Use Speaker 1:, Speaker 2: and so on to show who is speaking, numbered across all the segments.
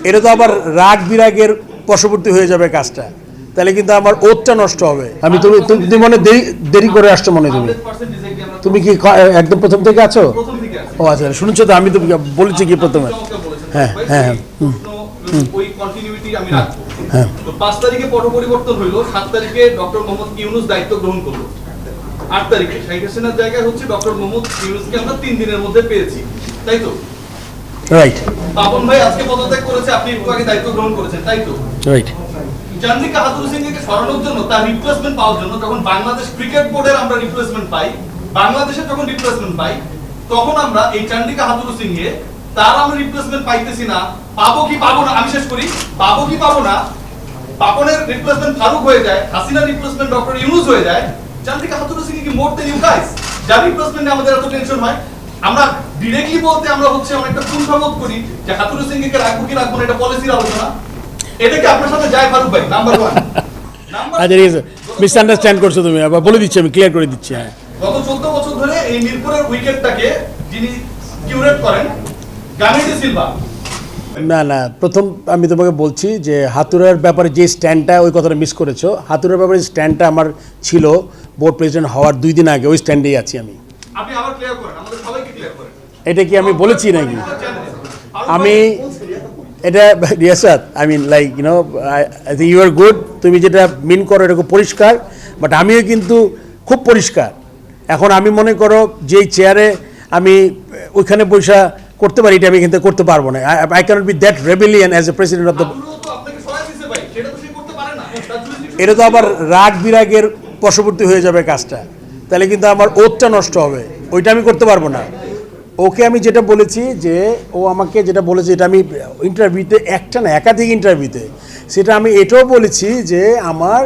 Speaker 1: এটা তো আবার রাগ বিরাগের বশবর্তী হয়ে যাবে কাজটা, তাহলে কিন্তু আমার ওতটা নষ্ট হবে। আমি তুমি মনে দেরি করে আসছো মনে, তুমি কি একদম প্রথম থেকে আছো? ও আচ্ছা, শুনছো তো, আমি তো বলেছি কি প্রথমে। হ্যাঁ হ্যাঁ
Speaker 2: ওই কন্টিনিউইটি আমি রাখবো। তো 5 তারিখে পট পরিবর্তন হইলো, 7 তারিখে ডক্টর মোহাম্মদ ইউনূস দায়িত্ব গ্রহণ করলো। 8 তারিখে শাইখ হাসিনার জায়গায় হচ্ছে ডক্টর মোহাম্মদ ইউনূসকে আমরা 3 দিনের মধ্যে পেয়েছি, তাই তো?
Speaker 1: রাইট।
Speaker 2: পাপন ভাই আজকে পদত্যাগ করেছে, আপনি একটু আগে দায়িত্ব গ্রহণ করেছেন, তাই তো?
Speaker 1: রাইট।
Speaker 2: চন্দ্রিকা হাথুরু সিংকে সরানোর জন্য, তার রিপ্লেসমেন্ট পাওয়ার জন্য, যখন বাংলাদেশ ক্রিকেট বোর্ডের আমরা রিপ্লেসমেন্ট পাই, বাংলাদেশের যখন রিপ্লেসমেন্ট পাই, তখন আমরা এই চন্দ্রিকা হাথুরু সিংকে তার আমরা রিপ্লেসমেন্ট পাইতেছি না। পাবো কি পাবো না, আমি শেষ করি, পাবো কি পাবো না, পাপনের রিপ্লেসমেন্ট ফারুক হয়ে যায়, হাসিনার রিপ্লেসমেন্ট ডক্টর ইউনূস হয়ে যায়, চন্দ্রিকা হাথুরু সিং কি মোর দেন ইউ গাইস? যার রিপ্লেসমেন্টে আমাদের এত টেনশন হয়, আমরা ডিরেক্টলি বলতে আমরা হচ্ছে অনেকটা কুণ্ঠাবোধ করি যে হাথুরু সিংকে রাখবো কি রাখবো না, এটা পলিসির আলোচনা। এটা কি আপনার সাথে যায় ফারুক ভাই? নাম্বার 1।
Speaker 1: আচ্ছা ঠিক আছে, মিসআন্ডারস্ট্যান্ড করছো তুমি, আবার বলে দিচ্ছি, আমি ক্লিয়ার করে দিচ্ছি। হ্যাঁ,
Speaker 2: গত 14 বছর ধরে এই মিরপুরের উইকেটটাকে যিনি কিউরেট করেন, গামিনী সিলভা।
Speaker 1: না না, প্রথম আমি তোমাকে বলছি যে হাতুড়ার ব্যাপারে যে স্ট্যান্ডটা, ওই কথাটা মিস করেছো। হাতুড়ার ব্যাপারে স্ট্যান্ডটা আমার ছিল বোর্ড প্রেসিডেন্ট হওয়ার 2 দিন আগে, ওই স্ট্যান্ডেই আছি আমি।
Speaker 2: আপনি আবার ক্লিয়ার করেন, আমাদের সবাইকে ক্লিয়ার করেন।
Speaker 1: এটা কি আমি বলেছি নাকি? আমি এটা Riyasat, I mean like you know, I think you are good, তুমি যেটা মিন করো এটা খুব পরিষ্কার, বাট আমিও কিন্তু খুব পরিষ্কার। এখন আমি মনে করো যেই চেয়ারে আমি ওইখানে পয়সা করতে পারি, এটা আমি কিন্তু করতে পারবো না। I can't be that rebellion as a president of the. এটা তো আবার রাগ বিরাগের বশবর্তী হয়ে যাবে কাজটা, তাহলে কিন্তু আমার ওতটা নষ্ট হবে, ওইটা আমি করতে পারবো না। ওকে আমি যেটা বলেছি যে ও আমাকে যেটা বলেছে, এটা আমি ইন্টারভিউতে, একটা না একাধিক ইন্টারভিউতে, সেটা আমি এটাও বলেছি যে আমার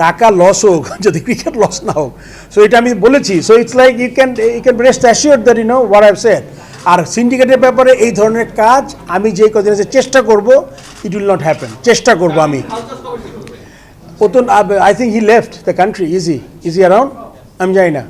Speaker 1: টাকা লস হোক, যদি ক্রিকেট লস না হোক, সো এটা আমি বলেছি। So it's like you can rest assure that you know what I have said. আর সিন্ডিকেটের ব্যাপারে এই ধরনের কাজ আমি যে কদিন আছে চেষ্টা করব, ইট উইল নট হ্যাপেন, চেষ্টা করব আমি। ও তো I think he left the country, easy around, আমি জানি না।